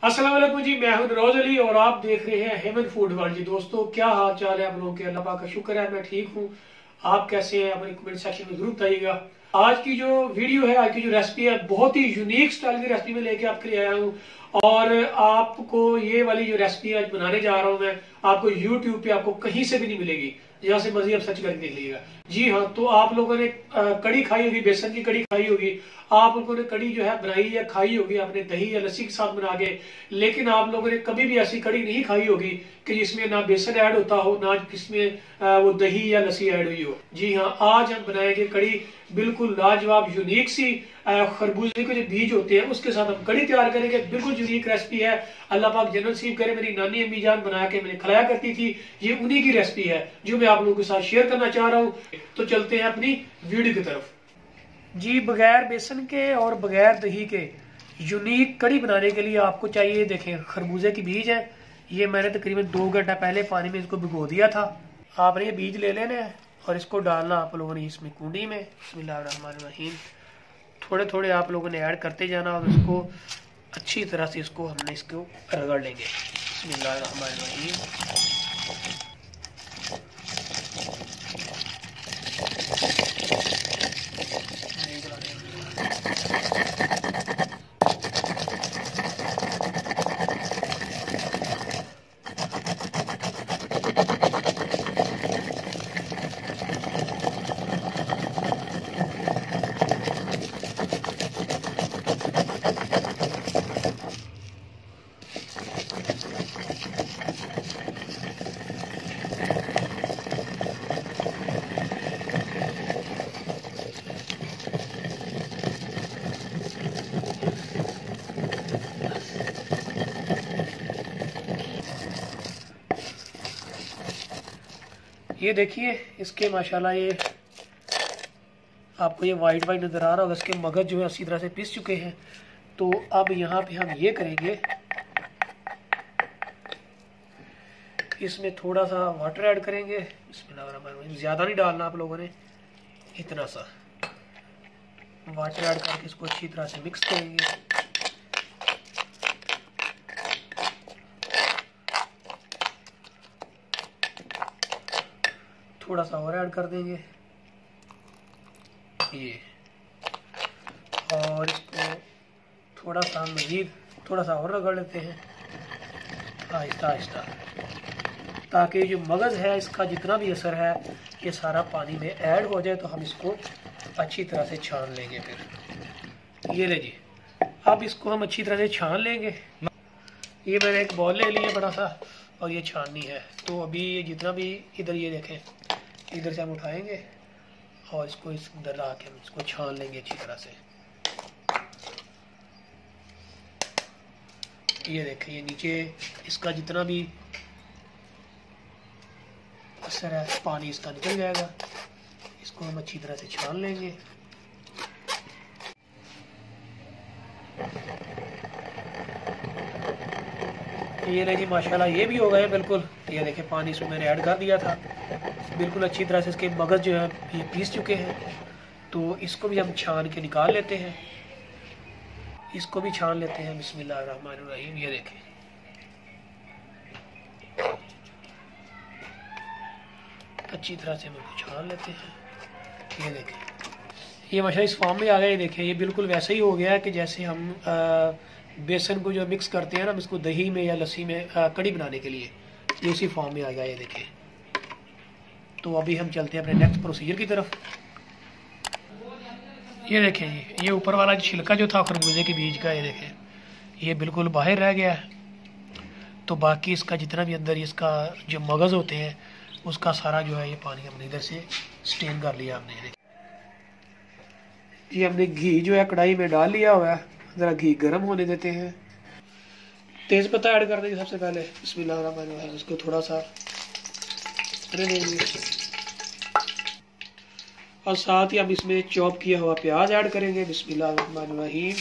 अस्सलाम वालेकुम जी, मैं हूं नरोज अली और आप देख रहे हैं हेवन फूड वर्ल्ड। जी दोस्तों, क्या हाल चाल है आप लोगों के? अल्लाह पाक का शुक्र है, मैं ठीक हूं। आप कैसे हैं? अपने कमेंट सेक्शन में जरूर बताइएगा। आज की जो वीडियो है, आज की जो रेसिपी है, बहुत ही यूनिक स्टाइल की रेसिपी में लेके आपके लिए आया हूं। और आपको ये वाली जो रेसिपी आज बनाने जा रहा हूं मैं, आपको यूट्यूब पे आपको कहीं से भी नहीं मिलेगी। जहां से मर्जी आप सर्च करके देख लीजिएगा। जी हाँ, तो आप लोगों ने कड़ी खाई होगी, बेसन की कड़ी खाई होगी। आप लोगों ने कड़ी जो है बनाई या खाई होगी आपने दही या लस्सी के साथ बना के। लेकिन आप लोगों ने कभी भी ऐसी कड़ी नहीं खाई होगी कि जिसमें ना बेसन ऐड होता हो, ना जिसमें वो दही या लस्सी ऐड हुई हो। जी हाँ, आज हम बनाएंगे कड़ी बिल्कुल लाजवाब यूनिक सी। खरबूजे के जो बीज होते हैं उसके साथ हम कड़ी तैयार करेंगे। बिल्कुल यूनिक रेसिपी है। अल्लाह पाक जन्नत नसीब करे। मेरी नानी अम्मी जान बना के मैंने खिलाया करती थी। ये उन्हीं की रेसिपी है जो मैं आप लोगों के साथ शेयर करना चाह रहा हूँ। तो चलते हैं अपनी वीडियो की तरफ। जी, बगैर बेसन के और बगैर दही के यूनिक कड़ी बनाने के लिए आपको चाहिए, देखें, खरबूजे के बीज हैं। ये मैंने तकरीबन 2 घंटा पहले पानी में इसको भिगो दिया था। आपने ये बीज ले लेने हैं और इसको डालना आप लोगों ने इसमें कुंडी में। बिस्मिल्लाहिर्रहमानिर्रहीम। थोड़े थोड़े आप लोगों ने ऐड करते जाना और इसको अच्छी तरह से हमने इसको रगड़ लेंगे। बिस्मिल्लाहिर्रहमानिर्रहीम। ये देखिए, इसके माशाल्लाह ये आपको ये वाइट वाइट नज़र आ रहा होगा। इसके मगज जो है अच्छी तरह से पिस चुके हैं। तो अब यहाँ पे हम ये करेंगे, इसमें थोड़ा सा वाटर ऐड करेंगे। इसमें ज़्यादा नहीं डालना आप लोगों ने, इतना सा वाटर ऐड करके इसको अच्छी तरह से मिक्स करेंगे। थोड़ा सा और ऐड कर देंगे ये, और इसको थोड़ा सा मज़ीद थोड़ा सा और रगड़ लेते हैं आहिस्ता आहिस्ता, ताकि जो मगज़ है इसका जितना भी असर है ये सारा पानी में ऐड हो जाए। तो हम इसको अच्छी तरह से छान लेंगे। फिर ये ले जी, अब इसको हम अच्छी तरह से छान लेंगे। ये मैंने एक बॉल ले लिया बड़ा सा और ये छाननी है। तो अभी ये जितना भी इधर, ये देखें, इधर से हम उठाएंगे और इसको इस अंदर ला के हम इसको छान लेंगे अच्छी तरह से। ये देखें, ये नीचे इसका जितना भी असर है पानी इसका निकल जाएगा। इसको हम अच्छी तरह से छान लेंगे। ये देखिए माशाल्लाह ये भी हो गए बिल्कुल। ये देखिए पानी इसमें मैंने ऐड कर दिया था। बिल्कुल अच्छी तरह से इसके मगज जो है ये पीस चुके हैं। तो इसको भी हम छान के निकाल लेते हैं। इसको भी छान लेते हैं। बिस्मिल्लाहिर्रहमानिर्रहीम। ये देखें, अच्छी तरह से हम छान लेते हैं। ये देखें, ये माशाल्लाह इस फॉर्म में आ गया। ये देखें, ये बिल्कुल वैसे ही हो गया है कि जैसे हम बेसन को जो मिक्स करते हैं ना, हम इसको दही में या लस्सी में कड़ी बनाने के लिए, ये उसी फॉर्म में आ गया। ये देखें, तो अभी हम चलते हैं अपने नेक्स्ट प्रोसीजर की तरफ। ये देखें जी, ये ऊपर वाला जो छिलका जो था खरबूजे के बीज का, ये देखें ये बिल्कुल बाहर रह गया है। तो बाकी इसका जितना भी अंदर इसका जो मगज़ होते हैं उसका सारा जो है ये पानी हमने इधर से स्टेन कर लिया हमने। ये हमने घी जो है कढ़ाई में डाल लिया हुआ है। ज़रा घी गर्म होने देते हैं। तेज़ पत्ता ऐड कर देंगे सबसे पहले। बिस्मिल्लाहिर्रहमानिर्रहीम। इसको थोड़ा सा देंगे और साथ ही हम इसमें चॉप किया हुआ प्याज ऐड करेंगे। बिस्मिल्लाहिर्रहमानिर्रहीम।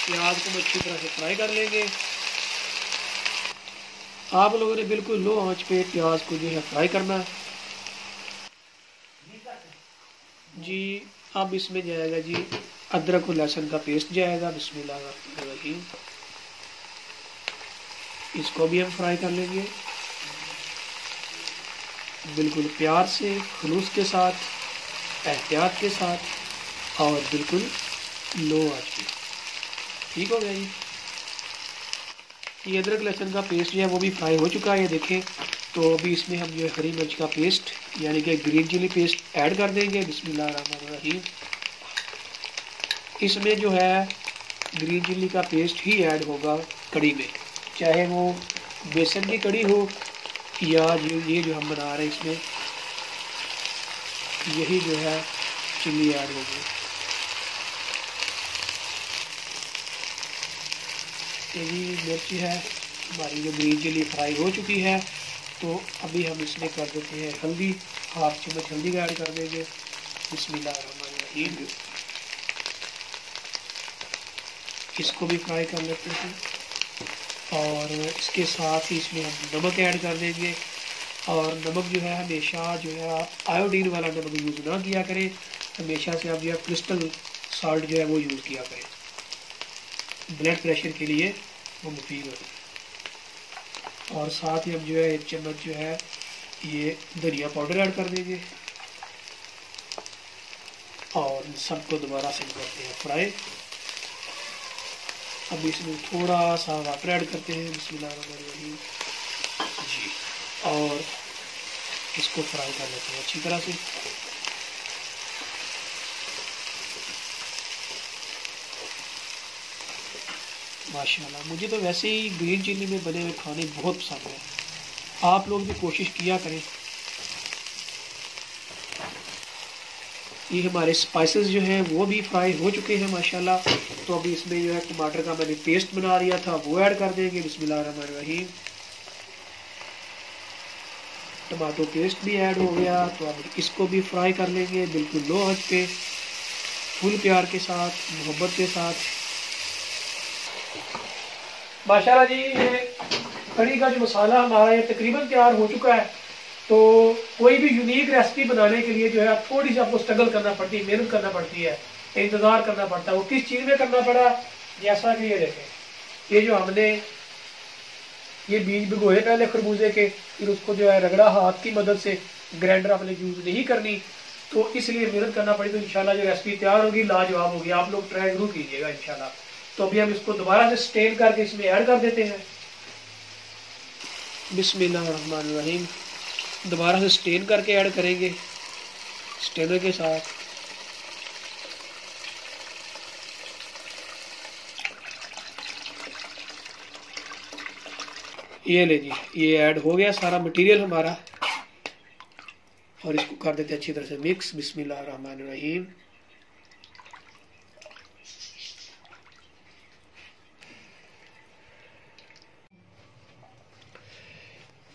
प्याज को अच्छी तरह से फ्राई कर लेंगे। आप लोगों ने बिल्कुल लो आंच पे प्याज को जो है फ्राई करना है जी। अब इसमें जाएगा जी अदरक और लहसुन का पेस्ट जाएगा। बिस्मिल्लाहिर्रहमानिर्रहीम। इसको भी हम फ्राई कर लेंगे बिल्कुल प्यार से, खुलूस के साथ, एहतियात के साथ और बिल्कुल लो आंच पे। ठीक हो गया जी। ये अदरक लहसुन का पेस्ट जो है वो भी फ्राई हो चुका है, ये देखें। तो अभी इसमें हम जो है हरी मिर्च का पेस्ट यानी कि ग्रीन चिली पेस्ट ऐड कर देंगे। बिस्मिल्लाहिर्रहमानिर्रहीम। इसमें जो है ग्रीन चिली का पेस्ट ही ऐड होगा कड़ी में, चाहे वो बेसन की कड़ी हो या ये जो हम बना रहे हैं इसमें यही जो है चिली ऐड होगी। ये मिर्च है हमारी जो ग्रीन चिली फ्राई हो चुकी है। तो अभी हम इसमें कर देते हैं हल्दी, हाफ चम्मच हल्दी ऐड कर देंगे। बिस्मिल्लाहिर्रहमानिर्रहीम। इसको भी फ्राई कर लेते हैं और इसके साथ ही इसमें हम नमक ऐड कर देंगे। और नमक जो है हमेशा जो है आप आयोडीन वाला नमक यूज़ ना किया करें, हमेशा से आप जो है क्रिस्टल साल्ट जो है वो यूज़ किया करें, ब्लड प्रेशर के लिए वो मुफीद होता है। और साथ ही हम जो है 1 चम्मच जो है ये धनिया पाउडर ऐड कर देंगे और सबको दोबारा से करते हैं फ्राई। अब इसमें थोड़ा सा वाटर ऐड करते हैं। बिस्मिल्लाहिर्रहमानिर्रहीम जी। और इसको फ्राई कर लेते हैं अच्छी तरह से। माशाल्लाह, मुझे तो वैसे ही ग्रीन चिली में बने हुए खाने बहुत पसंद है। आप लोग भी कोशिश किया करें। ये हमारे स्पाइसेस जो हैं वो भी फ्राई हो चुके हैं माशाल्लाह। तो अभी इसमें जो है टमाटर का मैंने पेस्ट बना लिया था वो ऐड कर देंगे। बिस्मिल्लाहिर्रहमानिर्रहीम। टमाटो पेस्ट भी ऐड हो गया। तो अब इसको भी फ्राई कर लेंगे बिल्कुल लो आंच पे, फुल प्यार के साथ, मोहब्बत के साथ। माशाल्लाह जी, ये कड़ी का जो मसाला हमारा ये तकरीबन तैयार हो चुका है। तो कोई भी यूनिक रेसिपी बनाने के लिए जो है थोड़ी सी आपको स्ट्रगल करना पड़ती है, मेहनत करना पड़ती है, इंतज़ार करना पड़ता है। वो किस चीज़ में करना पड़ा, जैसा कि ये देखें, ये जो हमने ये बीज भिगोए पहले खरबूजे के, फिर उसको जो है रगड़ा हाथ की मदद से, ग्राइंडर आपने यूज़ नहीं करनी, तो इसलिए मेहनत करना पड़ी। तो इंशाल्लाह जो रेसिपी तैयार होगी लाजवाब होगी, आप लोग ट्राई जरूर कीजिएगा इंशाल्लाह। तो अभी हम इसको दोबारा से स्टेन करके इसमें ऐड कर देते हैं। बिस्मिल्लाहिर्रहमानिर्रहीम। दोबारा से स्टेन करके ऐड करेंगे स्टेनर के साथ। ये ले जी, ये ऐड हो गया सारा मटेरियल हमारा और इसको कर देते अच्छी तरह से मिक्स। बिस्मिल्लाहिर्रहमानिर्रहीम।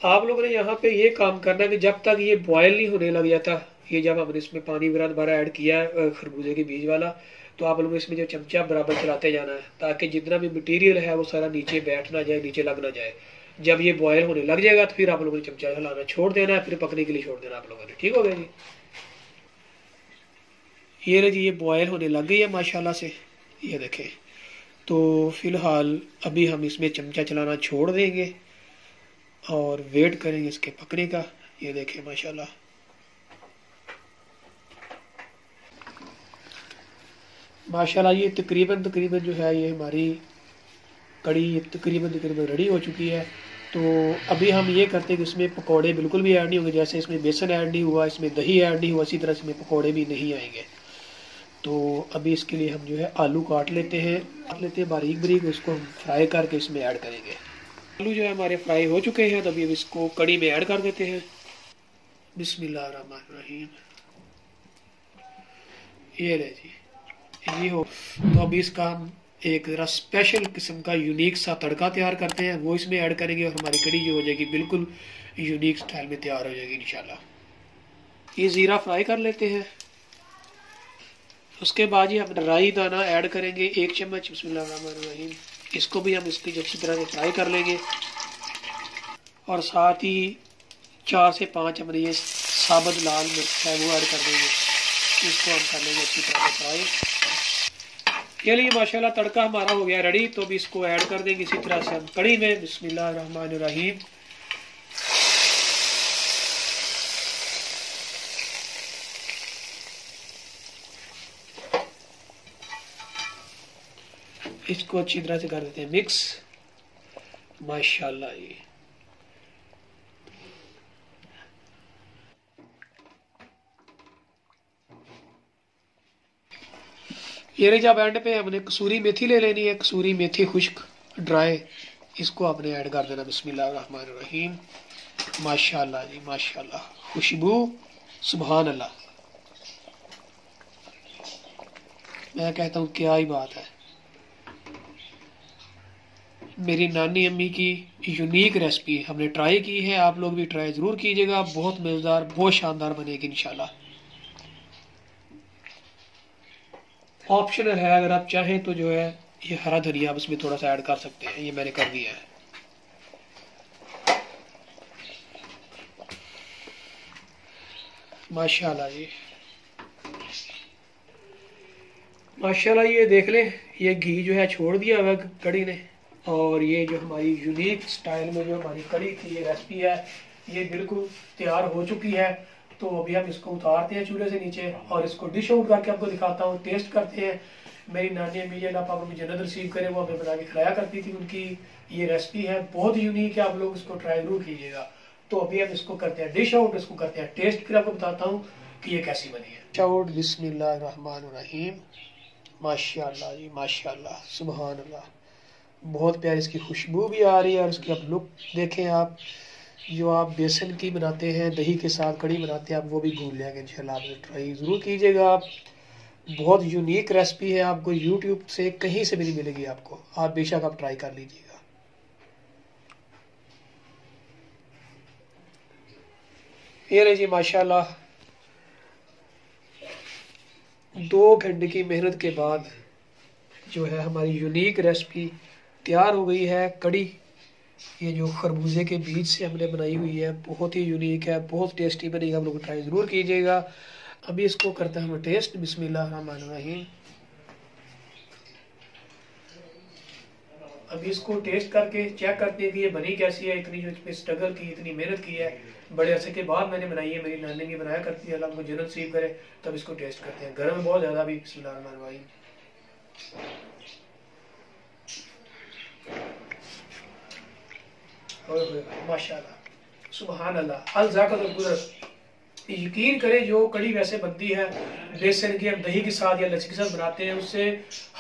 आप लोगों ने यहाँ पे ये काम करना है कि जब तक ये बॉयल नहीं होने लग जाता, ये जब हमने इसमें पानी वगैरह दोबारा ऐड किया है खरबूजे के बीज वाला, तो आप लोगों इसमें जो चमचा बराबर चलाते जाना है ताकि जितना भी मटेरियल है वो सारा नीचे बैठ ना जाए, नीचे लग ना जाए। जब ये बॉयल होने लग जाएगा तो फिर आप लोगों ने चमचा हिलाना छोड़ देना है, फिर पकने के लिए छोड़ देना आप लोगों ने। ठीक हो गया जी। ये रही जी, ये बॉयल होने लग गई है माशाल्लाह से, ये देखें। तो फिलहाल अभी हम इसमें चमचा चलाना छोड़ देंगे और वेट करेंगे इसके पकने का। ये देखें माशाल्लाह, माशाल्लाह ये तकरीबन जो है ये हमारी कड़ी तकरीबन रेडी हो चुकी है। तो अभी हम ये करते हैं कि इसमें पकोड़े बिल्कुल भी ऐड नहीं होंगे। जैसे इसमें बेसन ऐड नहीं हुआ, इसमें दही ऐड नहीं हुआ, इसी तरह इसमें पकोड़े भी नहीं आएंगे। तो अभी इसके लिए हम जो है आलू काट लेते हैं बारीक बारीक, उसको हम फ्राई करके इसमें ऐड करेंगे। आलू जो है हमारे फ्राई हो चुके हैं, तो अभी इसको कड़ी में ऐड कर देते हैं। बिस्मिल्लाहिर्रहमानिर्रहीम। ये ले जी, ये हो। तो अभी इसका हम एक ज़रा स्पेशल किस्म का यूनिक सा तड़का तैयार करते हैं, वो इसमें ऐड करेंगे और हमारी कड़ी जो हो जाएगी बिल्कुल यूनिक स्टाइल में तैयार हो जाएगी इंशाल्लाह। ये ज़ीरा फ्राई कर लेते हैं। उसके बाद ही हम राई दाना ऐड करेंगे 1 चम्मच। बिस्मिल्लाहिर्रहमानिर्रहीम। इसको भी हम इसकी अच्छी तरह से फ्राई कर लेंगे और साथ ही 4 से 5 हमने ये साबुत लाल मिर्च है वो ऐड कर देंगे। इसको हम कर लेंगे अच्छी तरह से फ्राई। चलिए माशाल्लाह तड़का हमारा हो गया रेडी, तो अभी इसको ऐड कर देंगे इसी तरह से हम कड़ी में। बिस्मिल्लाहिर्रहमानिर्रहीम। इसको अच्छी तरह से कर देते हैं मिक्स। माशाल्लाह ये रही। जब एंड पे हमने कसूरी मेथी ले लेनी है, कसूरी मेथी खुश्क ड्राई, इसको आपने ऐड कर देना। बिस्मिल्लाहिर्रहमानिर्रहीम। माशाल्लाह जी माशाल्लाह, खुशबू सुभान अल्लाह। मैं कहता हूँ क्या ही बात है, मेरी नानी अम्मी की यूनिक रेसिपी हमने ट्राई की है, आप लोग भी ट्राई ज़रूर कीजिएगा। बहुत मज़ेदार, बहुत शानदार बनेगी इंशाल्लाह। ऑप्शनल है, अगर आप चाहें तो जो है ये हरा धनिया आप इसमें थोड़ा सा ऐड कर सकते हैं, ये मैंने कर दिया है। माशाल्लाह जी माशाल्लाह। ये देख ले, ये घी जो है छोड़ दिया हुआ कड़ी ने, और ये जो हमारी यूनिक स्टाइल में जो हमारी कड़ी थी, ये रेसिपी है, ये बिल्कुल तैयार हो चुकी है। तो अभी हम इसको उतारते हैं चूल्हे से नीचे और इसको डिश आउट करके आपको दिखाता हूँ, टेस्ट करते हैं। मेरी नानी अम्मी अल्लाह पाक उनकी जन्नत नसीब करे, वो हमें बना के खिलाया करती थी। उनकी ये रेसिपी है, बहुत यूनिक है, आप लोग इसको ट्राई जरूर कीजिएगा। तो अभी हम इसको करते हैं डिश आउट, इसको करते हैं टेस्ट, फिर आपको बताता हूँ कि ये कैसी बनी है। Dish out. बिस्मिल्लाहिर्रहमानिर्रहीम। माशाल्लाह जी माशाल्लाह, सुभान अल्लाह। बहुत प्यारी इसकी खुशबू भी आ रही है, और इसकी आप लुक देखें। आप जो आप बेसन की बनाते हैं, दही के साथ कड़ी बनाते हैं, आप वो भी भूल जाएंगे इंशाल्लाह। आप ट्राई ज़रूर कीजिएगा। आप बहुत यूनिक रेसिपी है, आपको यूट्यूब से कहीं से भी नहीं मिलेगी आपको, आप बेशक आप ट्राई कर लीजिएगा। ये रही जी माशाल्लाह, 2 घंटे की मेहनत के बाद जो है हमारी यूनिक रेसिपी तैयार हो गई है। कड़ी ये जो खरबूजे के बीज से हमने बनाई हुई है, बहुत ही यूनिक है, बहुत टेस्टी बनेगी, आप लोग ट्राई ज़रूर कीजिएगा। अभी इसको करते हैं हम टेस्ट। बिस्मिल्लाहिर्रहमानिर्रहीम। अभी इसको टेस्ट करके चेक करते हैं कि ये बनी कैसी है। इतनी जो इसमें स्ट्रगल की, इतनी मेहनत की है, बड़े अरसे के बाद मैंने बनाई है, मेरी नानी भी बनाया करती है, अल्लाह उनको जन्नत नसीब करे। तब इसको टेस्ट करते हैं, गर्म बहुत ज़्यादा भी। बिस्मिल्लाहिर्रहमानिर्रहीम। माशाल्लाह सुभान अल्लाह, अल ज़ाक़तुल कुदरत। यकीन करें, जो कड़ी वैसे बनती है बेसन की, हम दही के साथ या लस्सी के साथ बनाते हैं, उससे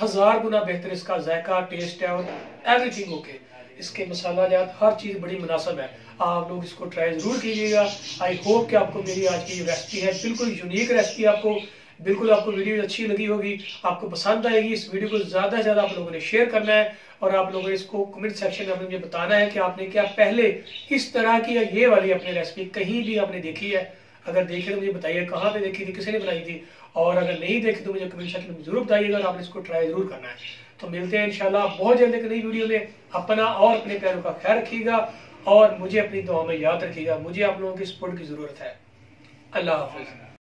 1000 गुना बेहतर इसका जायका, टेस्ट है, और एवरीथिंग ओके। इसके मसाला जात हर चीज़ बड़ी मुनासिब है, आप लोग इसको ट्राई ज़रूर कीजिएगा। आई होप कि आपको मेरी आज की जो रेसिपी है, बिल्कुल यूनिक रेसिपी, आपको वीडियो अच्छी लगी होगी, आपको पसंद आएगी। इस वीडियो को ज़्यादा से ज़्यादा आप लोगों ने शेयर करना है, और आप लोगों ने इसको कमेंट सेक्शन में मुझे बताना है कि आपने क्या पहले इस तरह की या ये वाली अपनी रेसिपी कहीं भी आपने देखी है। अगर देखी तो मुझे बताइए कहाँ पे देखी थी, किसी ने बनाई थी, और अगर नहीं देखी तो मुझे कमेंट सेक्शन में जरूर बताइएगा, और आपने इसको ट्राई जरूर करना है। तो मिलते हैं इंशाल्लाह बहुत जल्द एक नई वीडियो में। अपना और अपने प्यारों का ख्याल रखिएगा, और मुझे अपनी दुआ में याद रखिएगा। मुझे आप लोगों की सपोर्ट की जरूरत है। अल्लाह हाफिज।